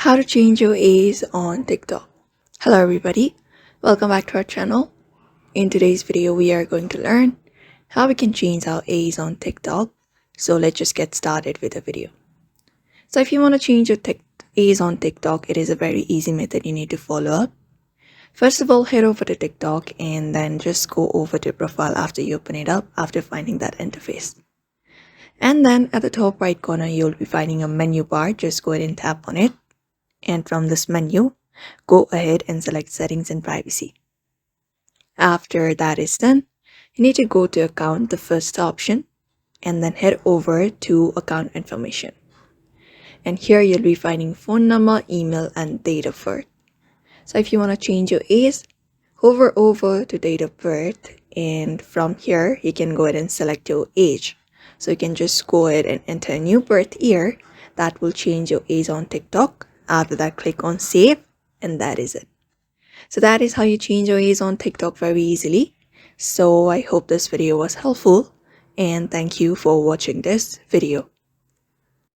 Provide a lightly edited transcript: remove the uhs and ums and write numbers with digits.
How to change your age on TikTok. Hello everybody, welcome back to our channel. In today's video we are going to learn how we can change our age on TikTok. So let's just get started with the video. So if you want to change your age on TikTok, it is a very easy method you need to follow up. First of all, head over to TikTok and then just go over to profile after you open it up, after finding that interface. And then at the top right corner you'll be finding a menu bar. Just go ahead and tap on it. And from this menu, go ahead and select settings and privacy. After that is done, you need to go to account, the first option, and then head over to account information. And here you'll be finding phone number, email, and date of birth. So if you want to change your age, hover over to date of birth, and from here you can go ahead and select your age. So you can just go ahead and enter a new birth year. That will change your age on TikTok. After that, click on save, and that is it. So that is how you change your age on TikTok very easily. So I hope this video was helpful, and thank you for watching this video.